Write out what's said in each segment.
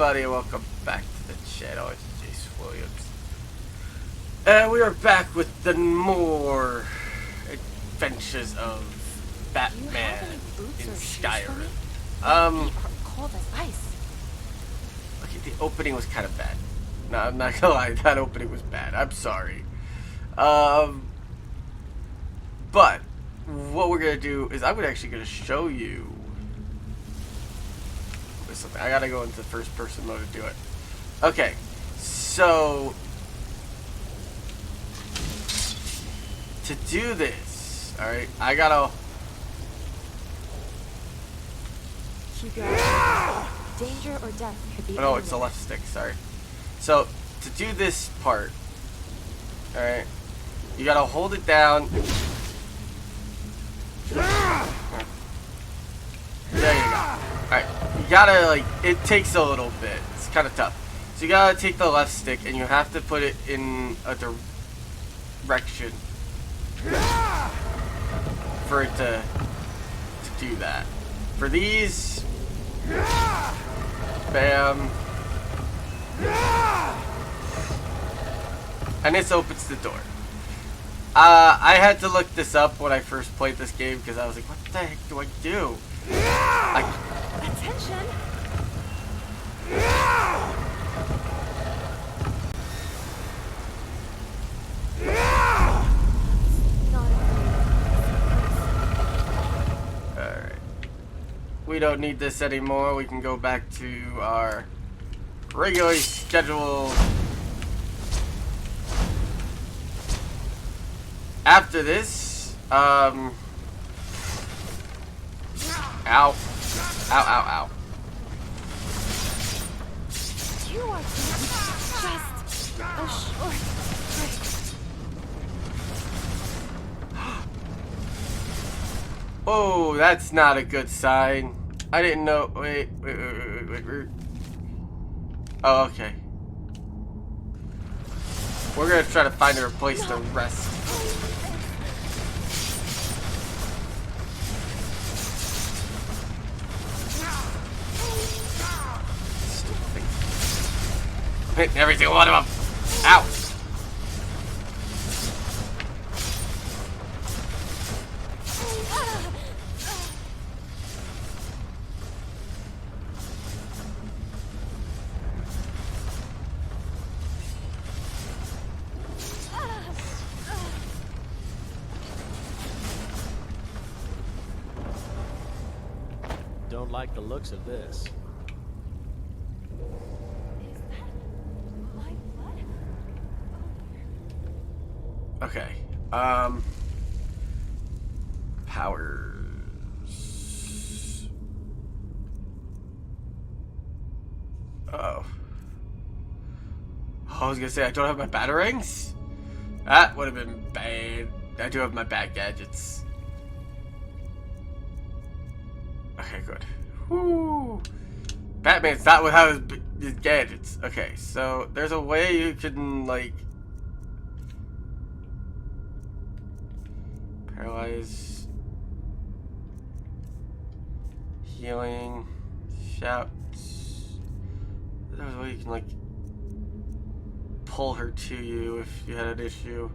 everybody, and welcome back to the channel. It's Jace Williams. And we are back with the more adventures of Batman in Skyrim. Cold as ice. Okay, the opening was kind of bad. No, I'm not gonna lie, that opening was bad. I'm sorry. But what we're gonna do is I'm actually gonna show you something. I gotta go into first person mode to do it. Okay, so to do this, alright, I gotta. Danger or death could be. No, it's the left stick, sorry. So to do this part, alright, you gotta hold it down. There you go. Alright, you gotta, like, it takes a little bit. It's kind of tough. So you gotta take the left stick and you have to put it in a direction for it to do that. For these, bam. And this opens the door. I had to look this up when I first played this game because I was like, what the heck do I do? Attention! Alright. We don't need this anymore. We can go back to our regularly scheduled. After this, ow. Ow, ow, ow. You are just a short break. Oh, that's not a good sign. I didn't know. Wait. Oh, okay. We're gonna try to find a place to rest. Hitting every single one of them. Ow. Don't like the looks of this. Okay. Powers. Uh-oh. I was gonna say I don't have my batarangs? That would have been bad. I do have my bat gadgets. Okay, good. Whoo! Batman's not without his gadgets. Okay, so there's a way you can, like, paralyze, healing, shouts. There's a way you can, like, pull her to you if you had an issue.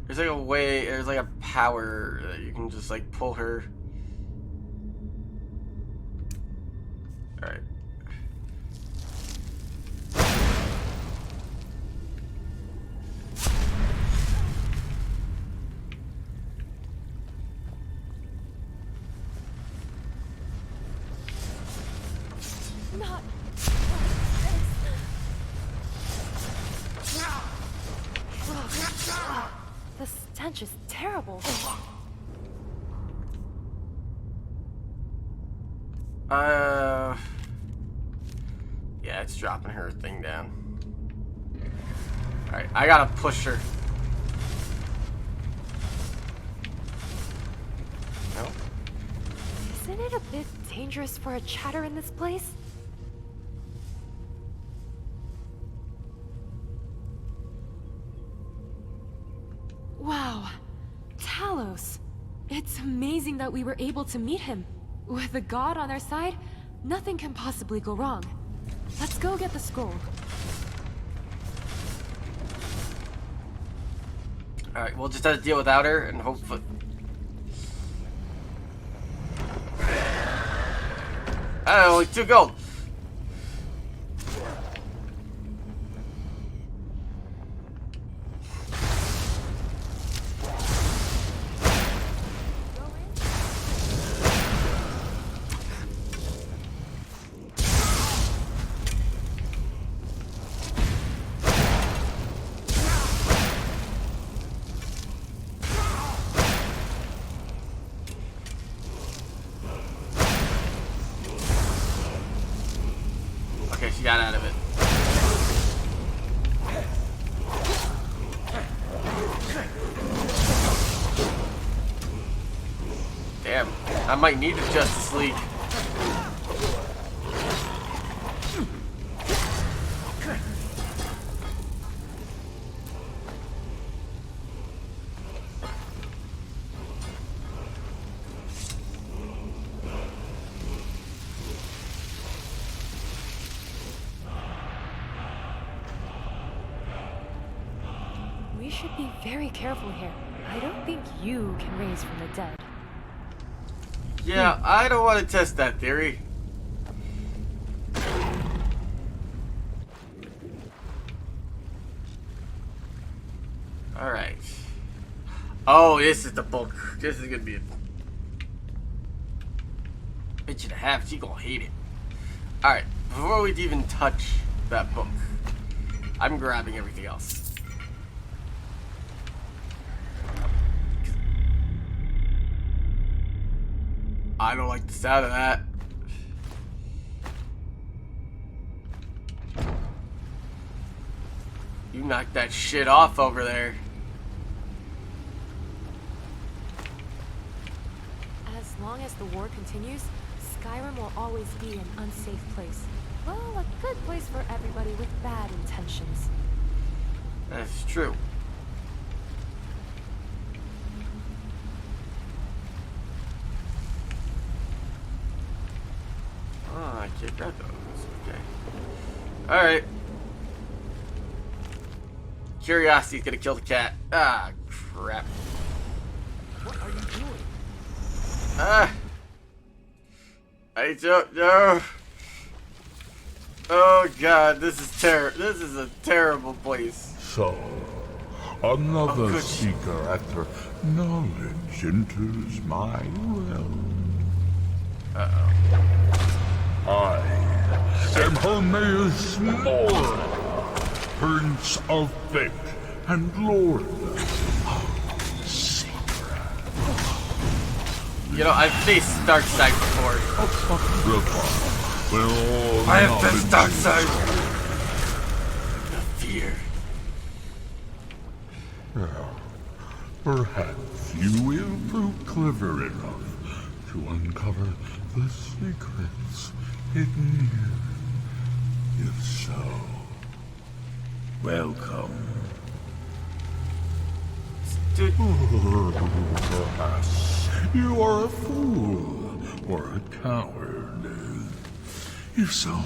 There's like a way, there's like a power that you can just like pull her. Alright. Not. The stench is terrible. Yeah, it's dropping her thing down. Alright, I gotta push her. No? Isn't it a bit dangerous for a chatter in this place? Wow, Talos. It's amazing that we were able to meet him. With the god on our side, nothing can possibly go wrong. Let's go get the scroll. Alright, we'll just have to deal without her and hopefully... Oh, only 2 gold. Okay, she got out of it. Damn, I might need a Justice League. We should be very careful here. I don't think you can raise from the dead. Yeah, I don't want to test that theory. Alright. Oh, this is the book. This is gonna be a bitch and a half. She gonna hate it. Alright, before we even touch that book, I'm grabbing everything else. I don't like the sound of that. You knocked that shit off over there. As long as the war continues, Skyrim will always be an unsafe place. Well, a good place for everybody with bad intentions. That's true. Oh, I can't grab those. Okay. Alright. Curiosity's gonna kill the cat. Ah, crap. What are you doing? Ah. I don't know. Oh god, this is this is a terrible place. So, another good. seeker after knowledge enters my realm. Uh-oh. I am Hermaeus More, Prince of Fate and Lord of Secret. You know, I've faced Darkseid before. I have faced Darkseid. The fear. Perhaps you will prove clever enough to uncover the secrets hidden here. If so, welcome. Dude, Perhaps you are a fool or a coward. If so,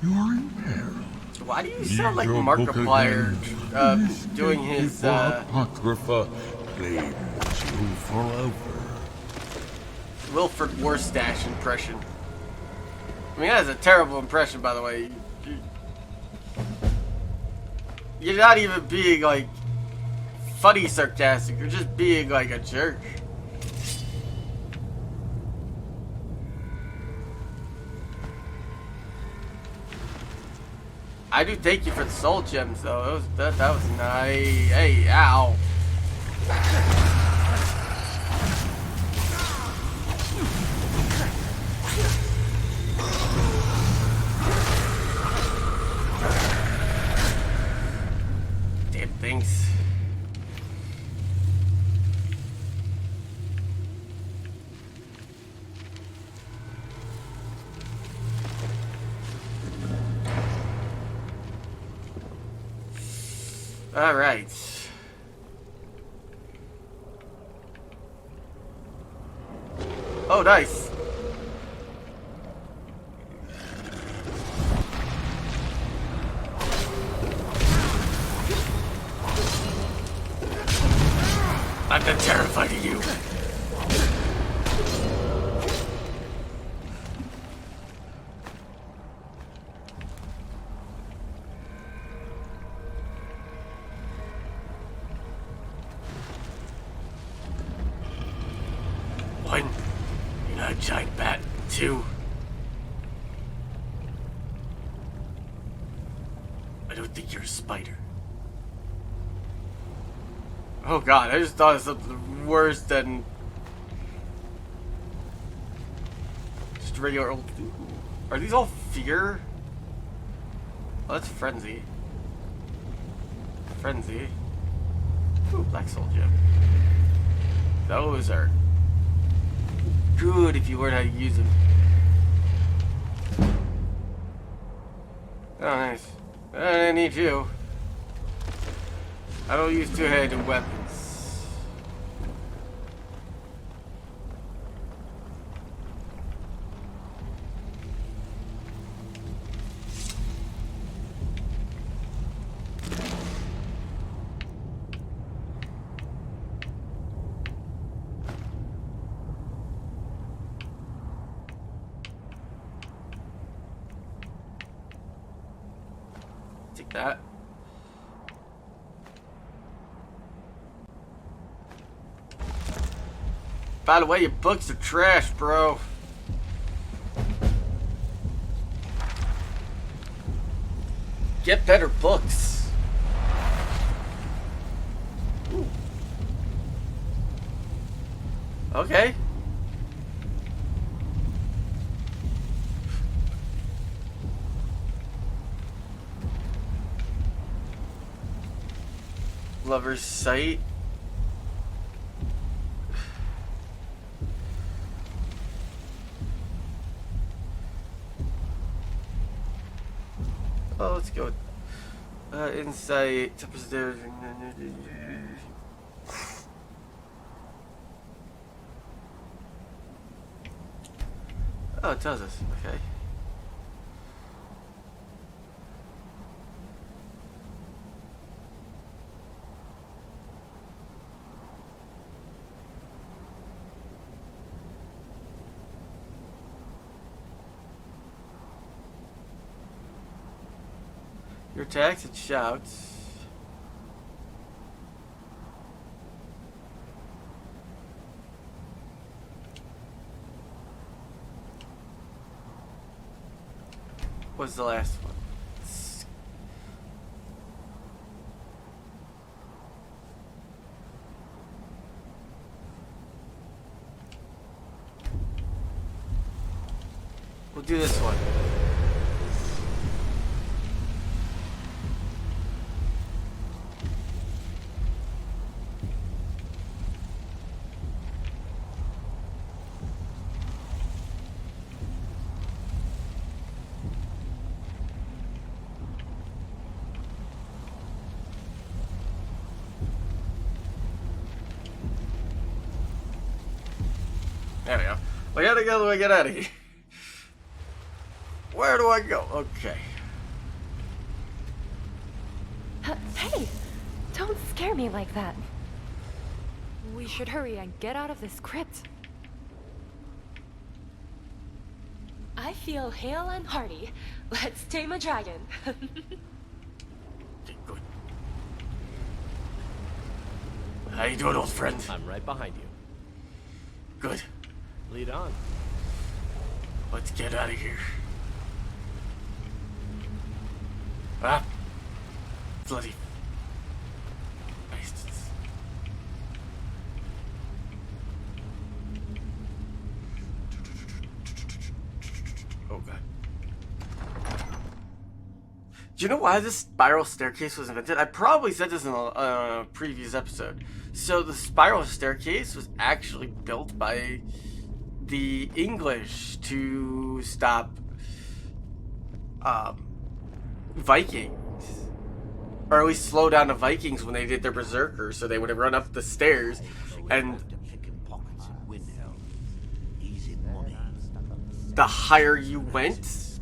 you are in peril. why do you sound like Read your book Markiplier again. This doing his, beautiful Apocrypha claims you forever. Wilford Warstash impression? I mean, that is a terrible impression, by the way. You're not even being, like, funny sarcastic. You're just being, like, a jerk. I do thank you for the soul gems, though. That was nice. Hey, ow. Damn things. Alright. Oh, nice. I'm not terrified of you. One, you're not a giant bat. Two, I don't think you're a spider. Oh god, I just thought of something worse than just regular old. Ooh. Are these all fear? Oh, that's frenzy. Frenzy. Ooh, black soul gem. Those are good if you learn how to use them. Oh, nice. I need you. I don't use two-handed weapons. Take that. By the way, your books are trash, bro. Get better books. Ooh. Okay. Lover's Sight. Oh, let's go. Insight. Oh, it tells us. Okay. Your attacks and shouts. What's the last one? We'll do this one. There we go. We gotta go. We get out of here. Where do I go? Okay. Hey! Don't scare me like that. We should hurry and get out of this crypt. I feel hale and hearty. Let's tame a dragon. Okay, good. How you doing, old friend? I'm right behind you. Good. Lead on. Let's get out of here. Ah! Bloody bastards. Oh god. Do you know why this spiral staircase was invented? I probably said this in a previous episode. So the spiral staircase was actually built by the English to stop Vikings, Or at least slow down the Vikings when they did their berserkers, so they would have run up the stairs, and the higher you went,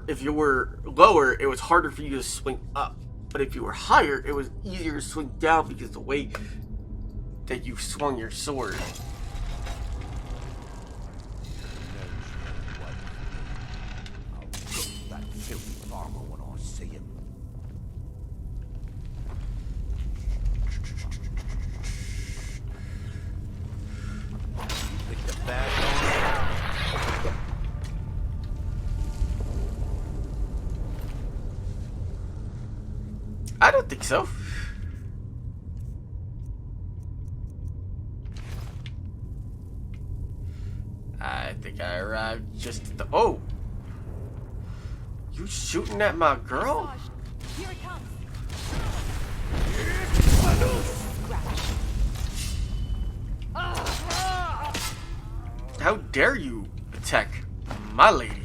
if you were lower, it was harder for you to swing up. But if you were higher, it was easier to swing down because the way that you swung your sword. That filthy farmer when I see him. Pick the bad one. I don't think so. I think I arrived just at the... Oh! You shooting at my girl? Here it comes. How dare you attack my lady?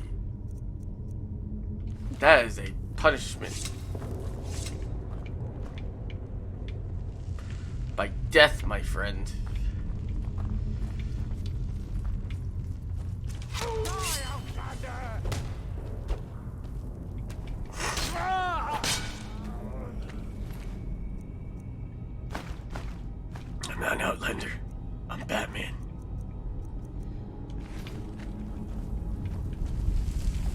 That is a punishment. By death, my friend. I'm not an outlander. I'm Batman.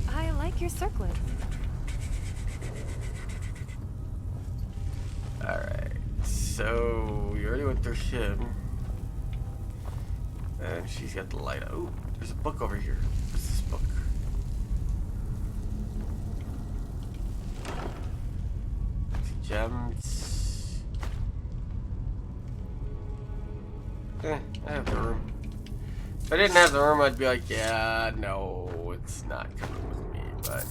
I like your circlet. Alright, so we already went through him. And she's got the light. Oh, there's a book over here. What's this book? Gems. I have the room. If I didn't have the room, I'd be like, yeah, no, it's not coming with me, but...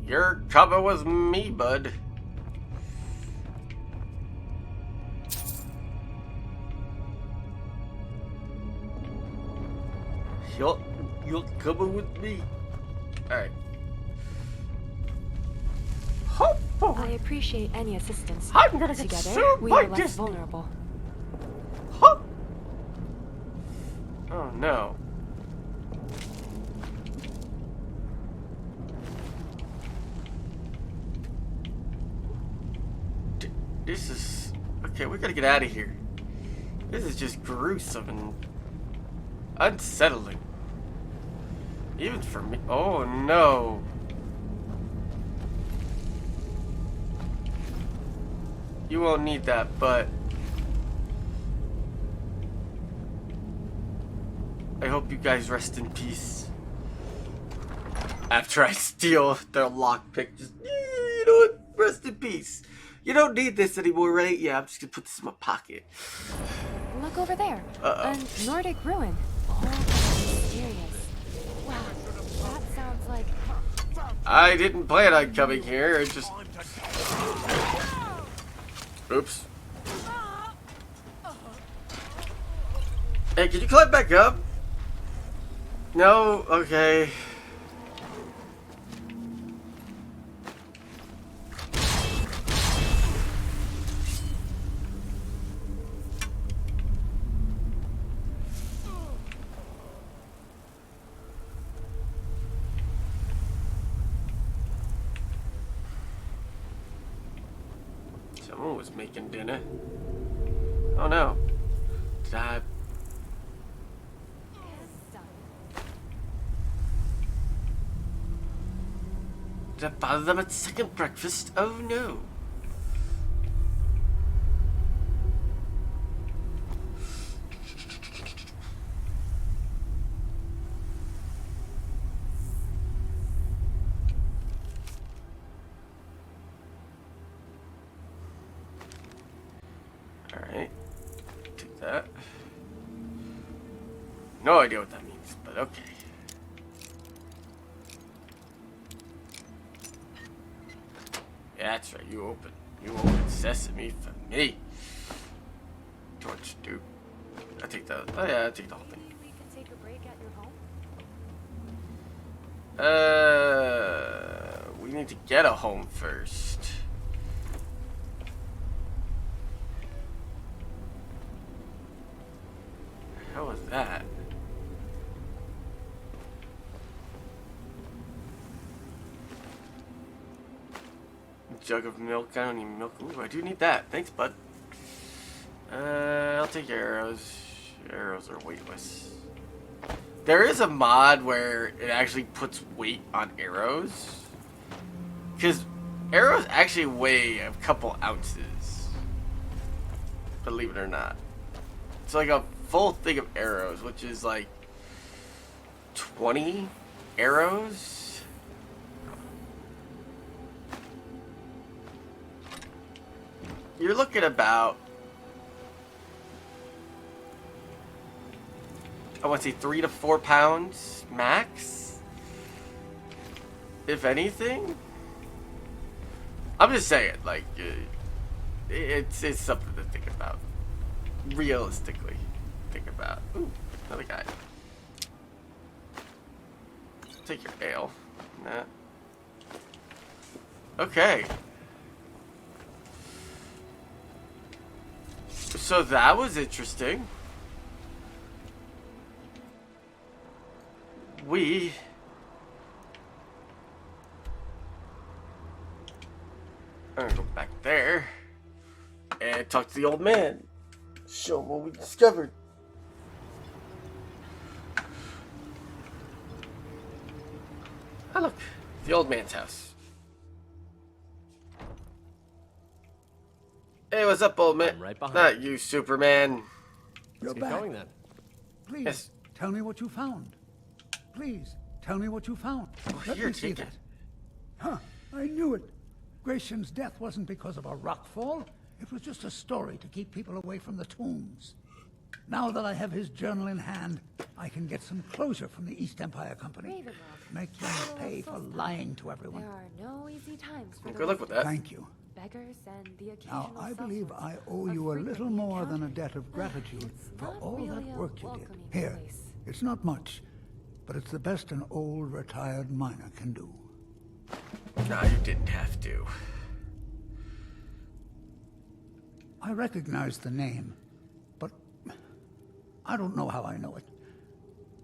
You're coming with me, bud. You're coming with me. Alright. I appreciate any assistance. I'm gonna get Together, sued we by are less Disney. vulnerable. Huh? Oh no. This is... Okay, we gotta get out of here. This is just gruesome and unsettling. Even for me. Oh no. You won't need that, but I hope you guys rest in peace. After I steal their lockpick, just, you know what? Rest in peace. You don't need this anymore, right? Yeah, I'm just gonna put this in my pocket. Look over there. Uh-oh. A Nordic ruin. Oh, mysterious. Wow, that sounds like... I didn't plan on coming here. It just... Oops. Hey, can you climb back up? No? Okay. Someone was making dinner. Oh no. Did I... Did I bother them at second breakfast? Oh no. Alright. Take that. No idea what that means, but okay. Yeah, that's right, you open sesame for me. Torch, dude. I take that. Oh yeah, I take the whole thing. Maybe we can take a break at your home? We need to get a home first. How was that? Jug of milk. I don't need milk. Ooh, I do need that. Thanks, bud. I'll take your arrows. Arrows are weightless. There is a mod where it actually puts weight on arrows. Because arrows actually weigh a couple ounces. Believe it or not. It's like a full thing of arrows, which is like 20 arrows. You're looking about, I want to say 3 to 4 pounds max, if anything. I'm just saying, like, it's something to think about. Realistically, think about. Ooh, another guy. Take your ale. Nah. Okay. So that was interesting. I'm gonna go back there and talk to the old man. Show him what we discovered. Oh, look, the old man's house. Hey, what's up, old man? I'm right behind Not you, Superman. Let's get going then. Please, Yes. tell me what you found. Please, tell me what you found. Let here, me see take that. it. Huh, I knew it. Gratian's death wasn't because of a rock fall. It was just a story to keep people away from the tombs. Now that I have his journal in hand, I can get some closure from the East Empire Company. Ravenloft. Make them pay for lying to everyone. There are no easy times for Good luck with that. Thank you. beggars and the occasional Now, I believe sellswords I owe are you a little frequently more than a encountered. debt of gratitude It's for not all that really a work you did. welcoming Here, place. it's not much, but it's the best an old retired miner can do. Nah, you didn't have to. I recognize the name, but I don't know how I know it.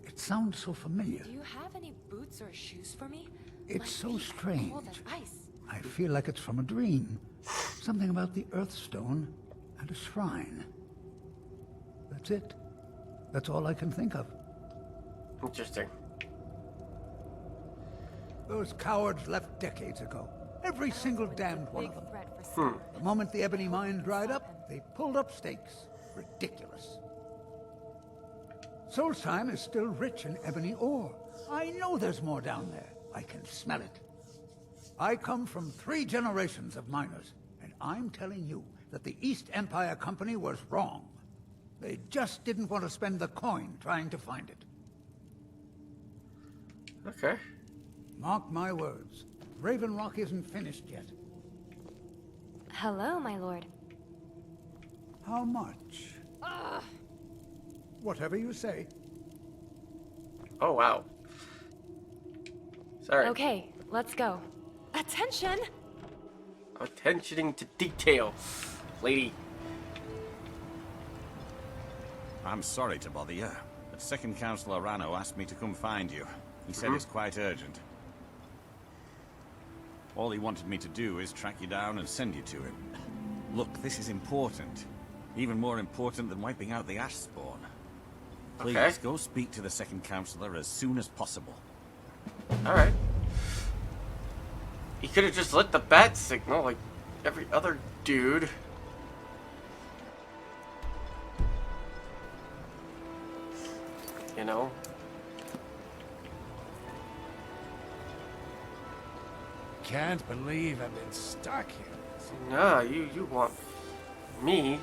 It sounds so familiar. Do you have any boots or shoes for me? It's My so feet are strange. cold as ice. I feel like it's from a dream. Something about the Earthstone and a shrine. That's it. That's all I can think of. Interesting. Those cowards left decades ago. Every single damned one of them. Big threat for Skyrim. The moment the ebony mine dried up, they pulled up stakes. Ridiculous. Solstheim is still rich in ebony ore. I know there's more down there. I can smell it. I come from 3 generations of miners, and I'm telling you that the East Empire Company was wrong. They just didn't want to spend the coin trying to find it. Okay. Mark my words. Raven Rock isn't finished yet. Hello, my lord. How much? Whatever you say. Oh, wow. Sorry. Okay, let's go. Attention! Attentioning to detail, lady. I'm sorry to bother you, but Second Councillor Rano asked me to come find you. He said it's quite urgent. All he wanted me to do is track you down and send you to him. Look, this is important. Even more important than wiping out the ash spawn. Please, Okay. go speak to the Second Councillor as soon as possible. Alright. He could have just lit the bat signal like every other dude. You know? Can't believe I've been stuck here. Nah, you want me.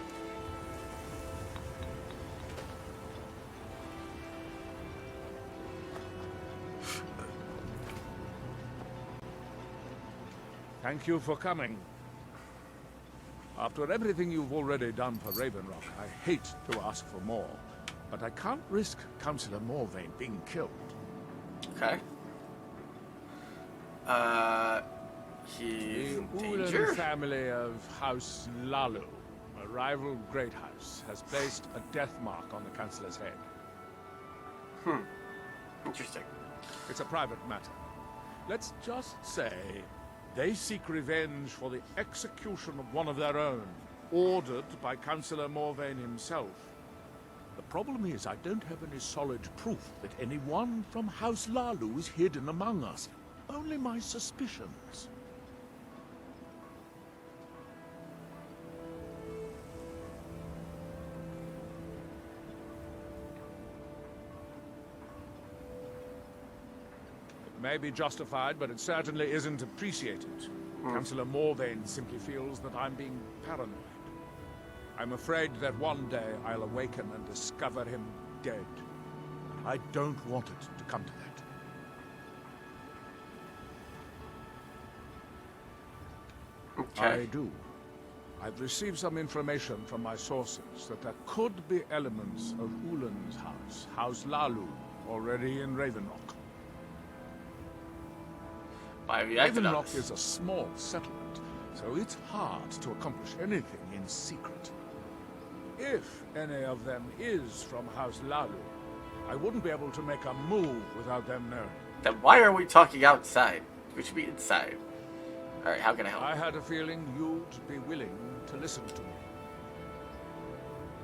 Thank you for coming. After everything you've already done for Raven Rock, I hate to ask for more, but I can't risk Councillor Morvain being killed. Okay. He's The in Ulan danger? family of House Lalu, a rival great house, has placed a death mark on the Councillor's head. Interesting. It's a private matter. Let's just say they seek revenge for the execution of one of their own, ordered by Councillor Morvain himself. The problem is I don't have any solid proof that anyone from House Lalu is hidden among us. Only my suspicions. It may be justified, but it certainly isn't appreciated. Councillor Morvain simply feels that I'm being paranoid. I'm afraid that one day I'll awaken and discover him dead. And I don't want it to come to that. Okay. I do. I've received some information from my sources that there could be elements of Ulan's house, House Lalu, already in Ravenrock. Why have you acted on Ravenrock this? is a small settlement, so it's hard to accomplish anything in secret. If any of them is from House Lalu, I wouldn't be able to make a move without them knowing. Then why are we talking outside? We should be inside. Alright, how can I help? I had a feeling you'd be willing to listen to me.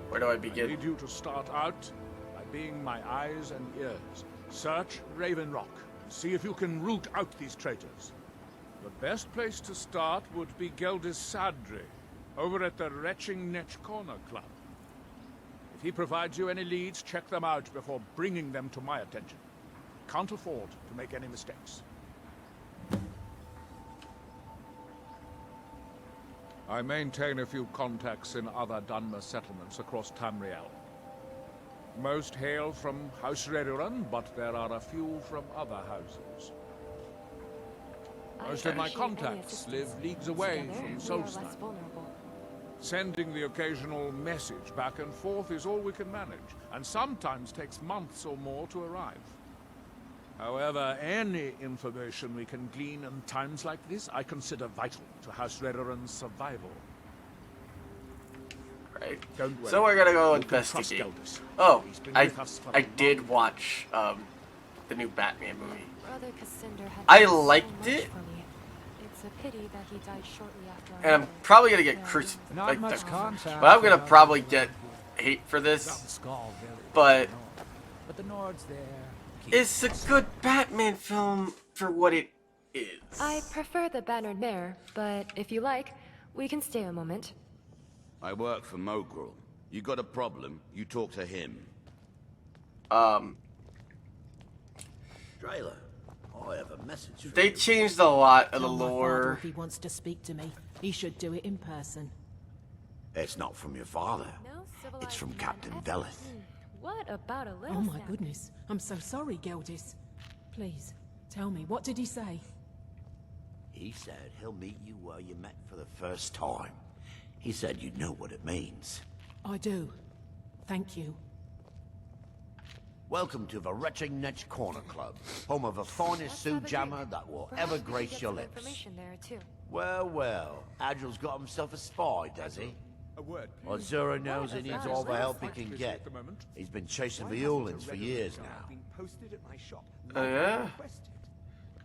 Where do I I begin? need you to start out by being my eyes and ears. Search Ravenrock and see if you can root out these traitors. The best place to start would be Geldis Sadri, over at the Retching Netch Corner Club. If he provides you any leads, check them out before bringing them to my attention. Can't afford to make any mistakes. I maintain a few contacts in other Dunmer settlements across Tamriel. Most hail from House Reruran, but there are a few from other houses. Most of my contacts live leagues away from Solstein. Sending the occasional message back and forth is all we can manage, and sometimes takes months or more to arrive. However, any information we can glean in times like this, I consider vital to House Reruran's survival. Right. Don't worry. So we're gonna go You can trust investigate. Geldis. Oh, He's been I with us for a did long watch the new Batman movie. Brother Cassandra had I done so liked much it. for me. It's a pity that he died shortly after And I'm marriage. probably gonna get Yeah, crucified. Not much contact. But I'm gonna probably get hate for this. Skull Village, But but the Nord's there. it's a good Batman film for what it is. I prefer the Bannered Mare, but if you like, we can stay a moment. I work for Mogrel. You got a problem, you talk to him. Drayler, I have a message for They you. changed a lot of the Tell my father lore. if he wants to speak to me, he should do it in person. It's not from your father. No It's from civilized Captain man Veleth. What about a little Oh my snack? goodness, I'm so sorry, Geldis. Please, tell me, what did he say? He said he'll meet you where you met for the first time. He said you know what it means. I do. Thank you. Welcome to the Retching Netch Corner Club, home of the finest Let's Sue have a Jammer drink. that will Perhaps ever we could grace get your some lips. information there too. Well, well, Adril's got himself a spy, does he? A word, Well, please. Zura knows he What needs about all the a help he little can snack? get. At the moment. He's been chasing the Ulans for years now. Oh yeah?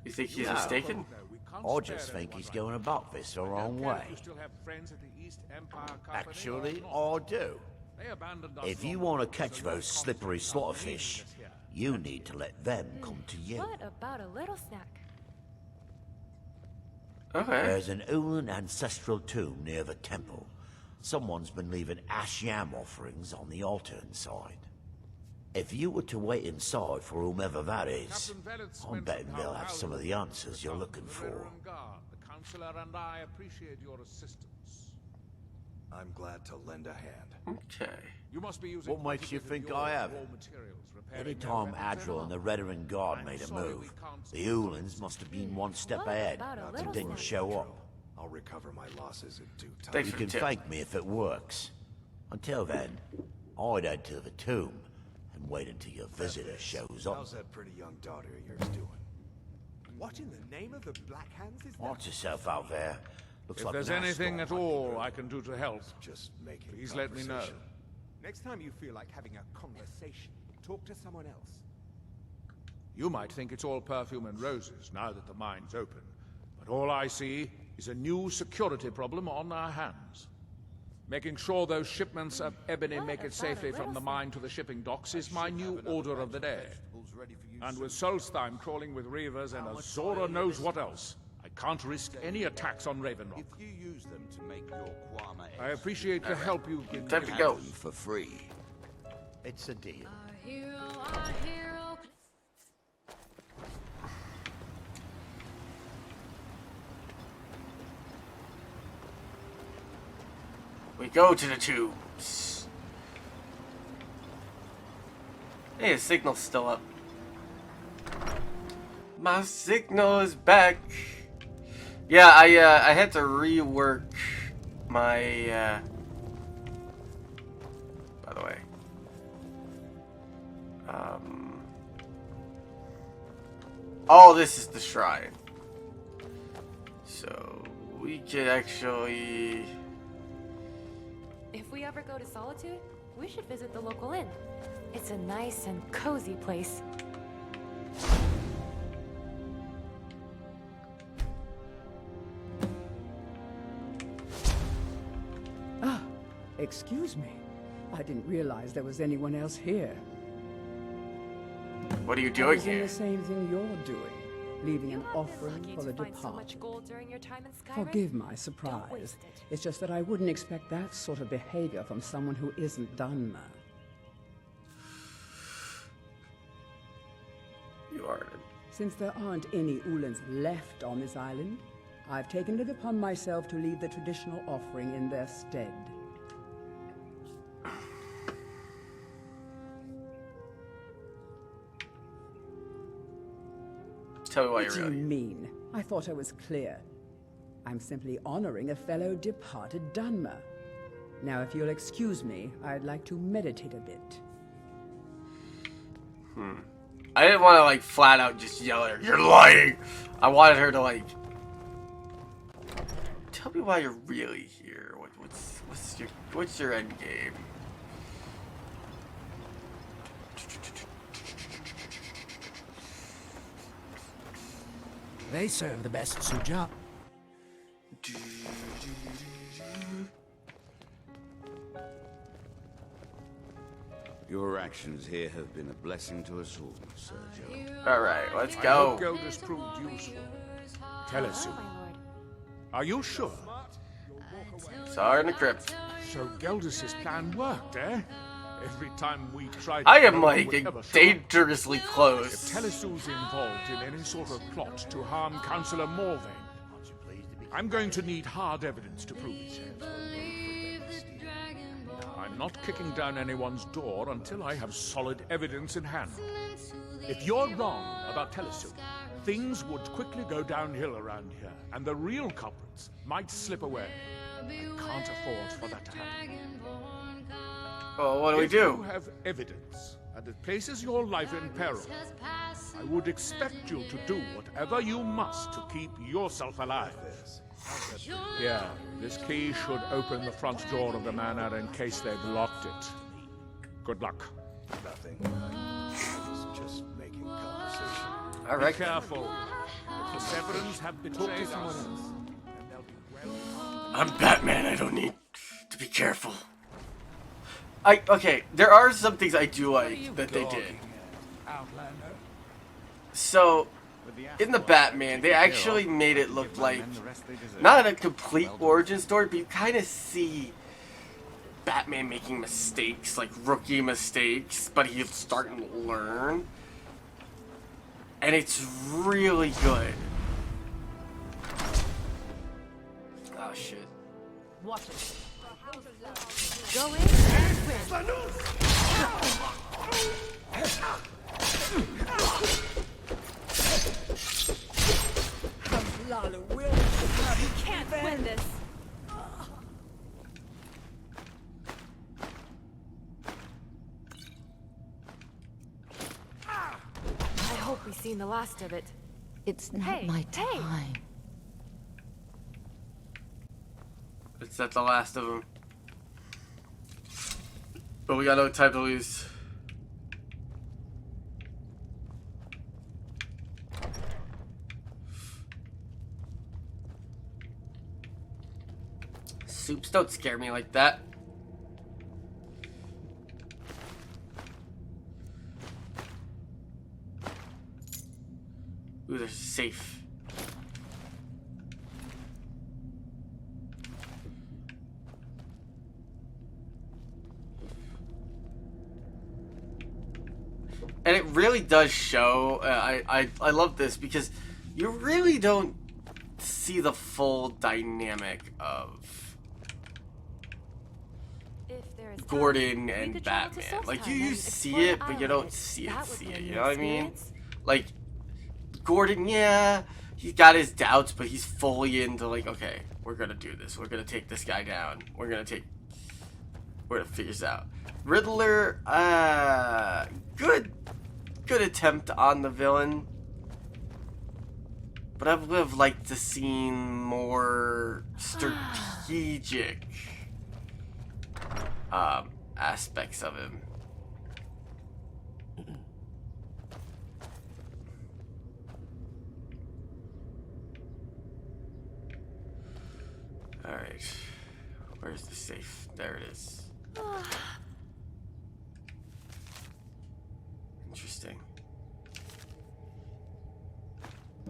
You think he's No. mistaken? No, we can't I spare just think anyone he's right going now. about this the I don't wrong care if way. you still have friends at the East Empire Company Actually, or not. I do. They abandoned us If you long want to ago, catch so you're those slippery constantly slaughterfish, leaving us here. you need to let them come to you. What about a little snack? Okay. There's an Ulan ancestral tomb near the temple. Someone's been leaving ash yam offerings on the altar inside. If you were to wait inside for whomever that is, Captain Veleth's I'm men betting from they'll Hal have some of the answers you're looking the for. Reverend Guard, the Counselor and I appreciate your assistance. I'm glad to lend a hand. Okay. You must be using What makes you quite a bit think of I your have? raw materials, repairing Anytime their weapons Adril and the armor. Redoran Guard I'm made a sorry we move, can't the Ulans must have been one step What ahead about a and little didn't snack? show up. I'll recover my losses in due time. Thanks You for can the tip. thank me if it works. Until then, I'd head to the tomb and wait until your visitor shows How's up. that pretty young daughter of yours doing? What in the name of the Black Hands is that? Watch yourself out there. Looks If like there's an ash anything at storm. all I can do to help, Just making please let me know. conversation. Next time you feel like having a conversation, talk to someone else. You might think it's all perfume and roses now that the mine's open, but all I see is a new security problem on our hands. Making sure those shipments of ebony make it safely from the mine to the shipping docks is my new order of the day. And with Solstheim crawling with reavers and Azora knows what else, I can't risk any attacks on Raven Rock. If you use them to make your Kwama I appreciate the help you give Time me. to go. for free. It's a deal. We go to the tubes. Hey, the signal's still up. My signal is back. Yeah, I had to rework my by the way. Oh, this is the shrine. So we could actually. If we ever go to Solitude, we should visit the local inn. It's a nice and cozy place. Ah, excuse me. I didn't realize there was anyone else here. What are you I doing was in here? the same thing you're doing, leaving an You must offering be lucky for the to find so much departed. gold during your time in Skyrim. Forgive my Don't surprise. waste it. It's just that I wouldn't expect that sort of behavior from someone who isn't Dunmer. You are. Since there aren't any Ulans left on this island, I've taken it upon myself to leave the traditional offering in their stead. Tell me why What you're do you really. mean? I thought I was clear. I'm simply honoring a fellow departed Dunmer. Now, if you'll excuse me, I'd like to meditate a bit. I didn't want to like flat out just yell at her. You're lying. I wanted her to like. Tell me why you're really here. What's your end game? They serve the best suja. Your actions here have been a blessing to us all, Sergio. All right, let's I go. hope Geldis proved useful. Tell us, Oh, my lord. are you sure? Saw her in the crypt. So Geldis' plan worked, eh? Every time we tried. I to am go, like we never showed up. dangerously If close. Telesu's involved in any sort of plot to harm Councillor Morvain, I'm going to need hard evidence to prove it. I'm not kicking down anyone's door until I have solid evidence in hand. If you're wrong about Telesu, things would quickly go downhill around here, and the real culprits might slip away. I can't afford for that to happen. Well, what do we If you do? have evidence, and it places your life in peril, I would expect you to do whatever you must to keep yourself alive. Here, this key should open the front door of the manor in case they've locked it. Good luck. Nothing. I was just making conversation. All Be right. careful. The Severans have betrayed us. And they'll be well. I'm Batman. I don't need to be careful. Okay. There are some things I do like that they did. Outlander. So, in the Batman, they actually made it look like not a complete origin story, but you kind of see Batman making mistakes, like rookie mistakes, but he's starting to learn, and it's really good. Oh shit! Watch it. Go in and win. You can't win this. I hope we've seen the last of it. It's not my time. It's not the last of them. But we got no time to lose. Soups don't scare me like that. Ooh, there's a safe. And it really does show, I love this because you really don't see the full dynamic of Gordon and Batman. Like, you see it, but you don't see it, you know what I mean? Like, Gordon, yeah, he's got his doubts, but he's fully into, like, okay, we're gonna do this. We're gonna take this guy down. We're gonna figure this out. Riddler, good attempt on the villain. But I would have liked to see more strategic aspects of him. Alright. Where's the safe? There it is. Interesting.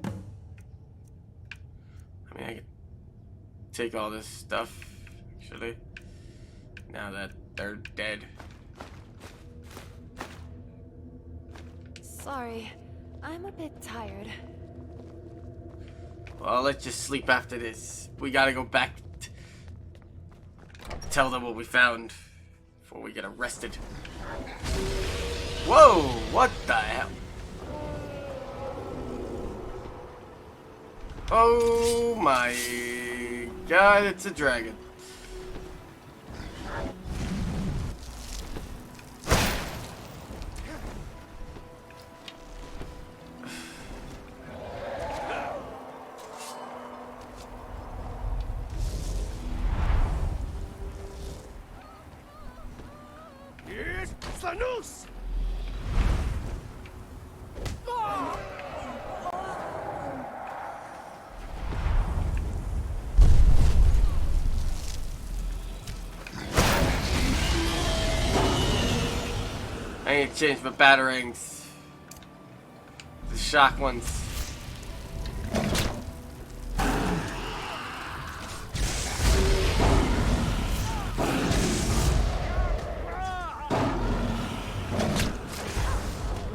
I mean, I could take all this stuff, actually, now that they're dead. Sorry, I'm a bit tired. Well, let's just sleep after this. We gotta go back, tell them what we found before we get arrested. Whoa, what the hell? Oh my god, it's a dragon. Here's the noose! I need to change my batarangs. The shock ones.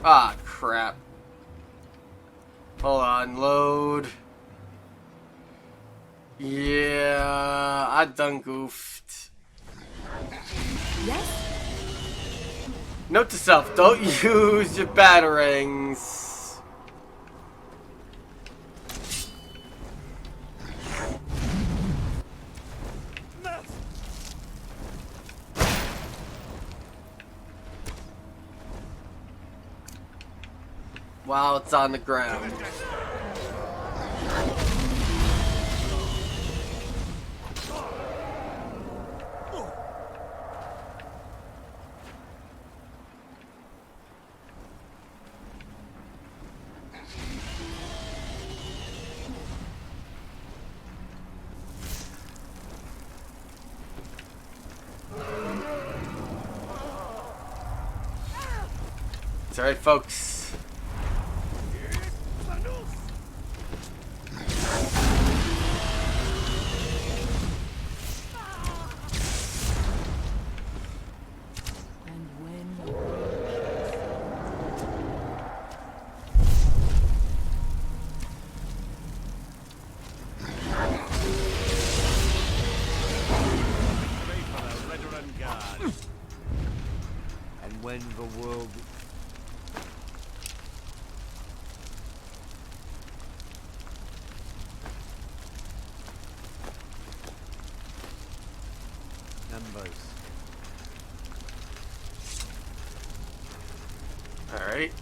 Ah, crap. Hold on, load. Yeah, I done goofed. Yes? Note to self, don't use your batarangs. While it's on the ground. It's alright, folks. And when the world... Numbers. All right.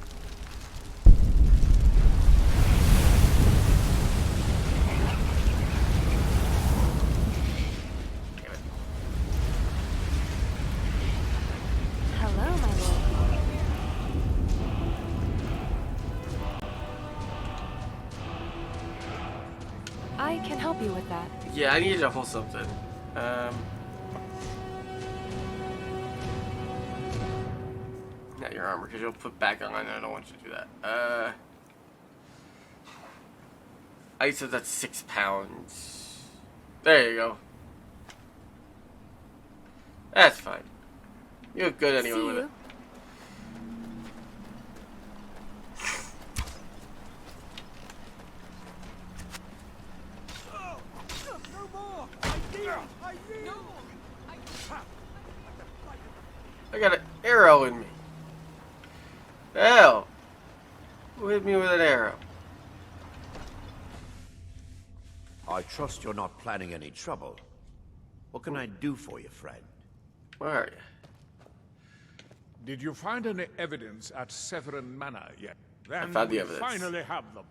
you with that. Yeah, I need to hold something. Not your armor, because you'll put back on. I don't want you to do that. I said that's 6 pounds. There you go. That's fine. You look good anyway with it. I got an arrow in me. Hell. Who hit me with an arrow? I trust you're not planning any trouble. What can I do for you, friend? Where are you? Did you find any evidence at Severin Manor yet? Then found the we evidence. finally have them.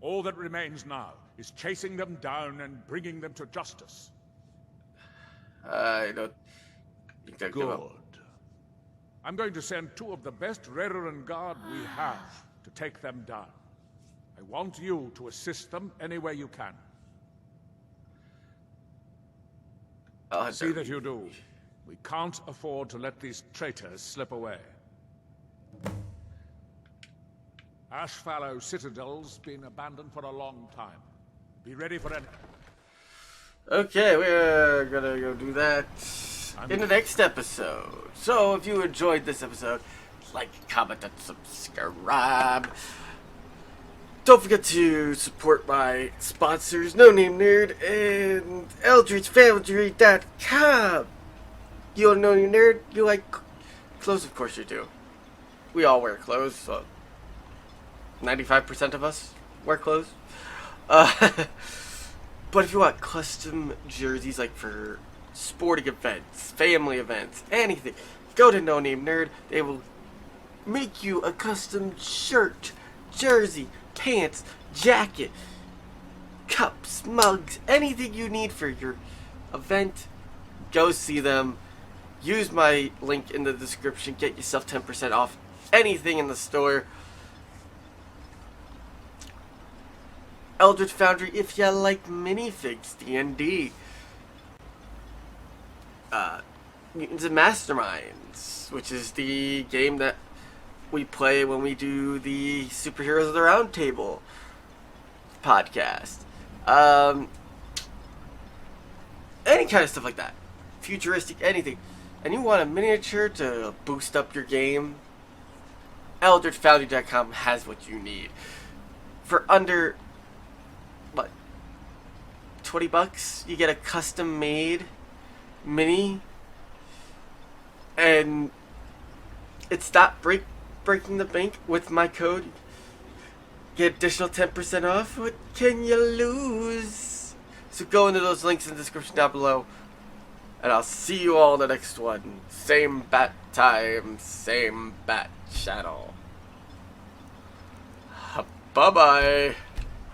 All that remains now is chasing them down and bringing them to justice. I don't think they'll give up. Good. I'm going to send 2 of the best Reverend Guard we have to take them down. I want you to assist them any way you can. See that you do. We can't afford to let these traitors slip away. Ashfallow Citadel's been abandoned for a long time. Be ready for any... Okay, we're gonna go do that in the next episode. So, if you enjoyed this episode, like, comment, and subscribe. Don't forget to support my sponsors, No Name Nerd and EldritchFoundry.com. You don't know your nerd? You like clothes? Of course you do. We all wear clothes, so 95% of us wear clothes. But if you want custom jerseys, like for sporting events, family events, anything, go to No Name Nerd. They will make you a custom shirt, jersey, pants, jacket, cups, mugs, anything you need for your event. Go see them. Use my link in the description. Get yourself 10% off anything in the store. Eldritch Foundry, if you like minifigs, D&D. Mutants and Masterminds, which is the game that we play when we do the Superheroes of the Round Table podcast. Any kind of stuff like that. Futuristic, anything. And you want a miniature to boost up your game? EldritchFoundry.com has what you need. For under, what, $20, you get a custom made mini. And it's not breaking the bank with my code. Get additional 10% off. What can you lose? So go into those links in the description down below. And I'll see you all in the next one. Same bat time, same bat channel. Bye-bye.